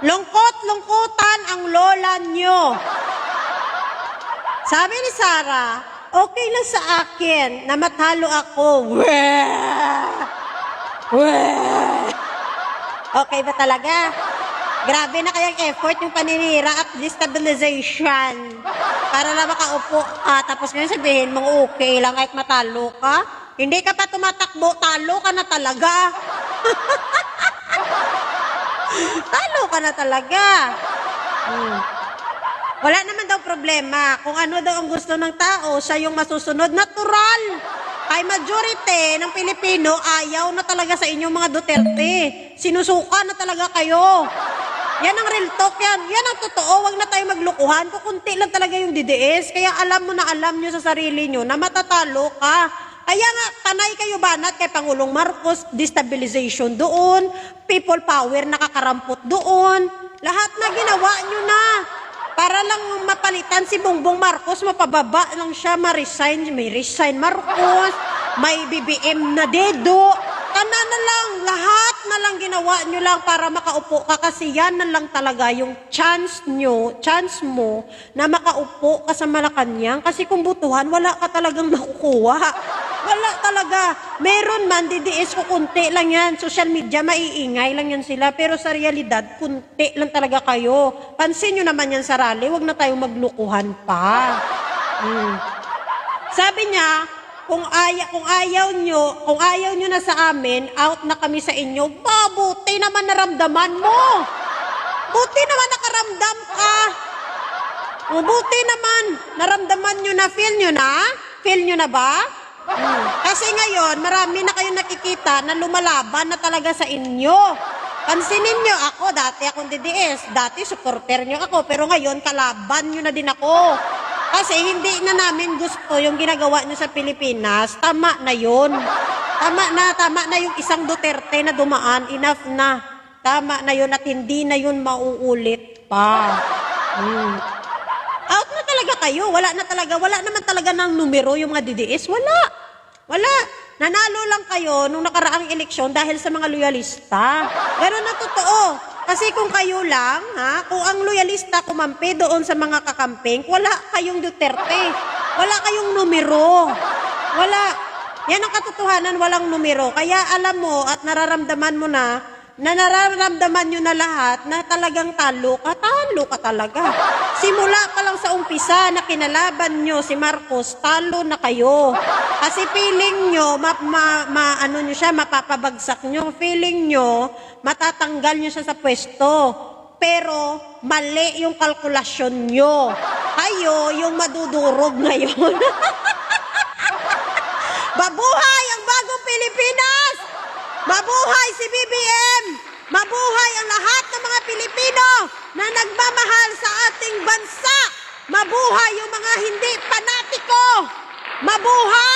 Lungkot-lungkutan ang lola nyo. Sabi ni Sarah, okay lang sa akin na matalo ako. Okay ba talaga? Grabe na kayang effort yung paninira at destabilization. Para na makaupo ka, tapos ngayon sabihin mong okay lang kahit matalo ka. Hindi ka pa tumatakbo, talo ka na talaga. Talo ka na talaga. Wala naman daw problema. Kung ano daw ang gusto ng tao, siya yung masusunod. Natural. Kay majority ng Pilipino, ayaw na talaga sa inyong mga Duterte. Sinusuka na talaga kayo. Yan ang real talk yan. Yan ang totoo. Huwag na tayo maglukuhan. Kukunti lang talaga yung DDS. Kaya alam mo na alam nyo sa sarili nyo na matatalo ka. Kaya nga, tanay kayo banat kay Pangulong Marcos, destabilization doon, people power nakakarampot doon. Lahat na ginawa nyo na. Para lang mapalitan si Bongbong Marcos, mapababa lang siya, ma-resign. May resign Marcos, may BBM na dedo. Kana na lang, lahat na lang ginawa nyo lang para makaupo ka kasi yan na lang talaga yung chance mo na makaupo ka sa Malacanang. Kasi kung butuhan, wala ka talagang makukuha. Wala talaga. Meron man, DDS ko, kunti lang yan. Social media, maiingay lang yan sila. Pero sa realidad, kunti lang talaga kayo. Pansin nyo naman yan sa rally, wag na tayong maglukuhan pa. Sabi niya, kung ayaw nyo na sa amin, out na kami sa inyo, mabuti naman naramdaman mo. Buti naman nakaramdam ka. Buti naman, naramdaman nyo na, feel nyo na? Feel nyo na ba? Kasi ngayon, marami na kayong nakikita na lumalaban na talaga sa inyo. Pansinin nyo, ako, dati akong DDS, dati supporter nyo ako, pero ngayon, kalaban nyo na din ako. Kasi hindi na namin gusto yung ginagawa nyo sa Pilipinas, tama na yun. Tama na yung isang Duterte na dumaan, enough na. Tama na yun at hindi na yun mauulit pa. Out na talaga kayo. Wala naman talaga ng numero yung mga DDS. Wala. Nanalo lang kayo nung nakaraang eleksyon dahil sa mga loyalista. Pero na totoo. Kasi kung kayo lang, kung ang loyalista kumampi doon sa mga kakamping, wala kayong Duterte. Wala kayong numero. Wala. Yan ang katotohanan, walang numero. Kaya alam mo at nararamdaman mo na nararamdaman nyo na lahat na talagang talo ka talaga. Simula pa lang sa umpisa na kinalaban nyo si Marcos, talo na kayo. Kasi feeling nyo, mapapabagsak nyo. Feeling nyo, matatanggal nyo siya sa pwesto. Pero mali yung kalkulasyon nyo. Kayo yung madudurog ngayon. Mabuhay ang bagong Pilipinas! Mabuhay si BBM! Mabuhay ang lahat ng mga Pilipino na nagmamahal sa ating bansa! Mabuhay yung mga hindi panatiko! Mabuhay!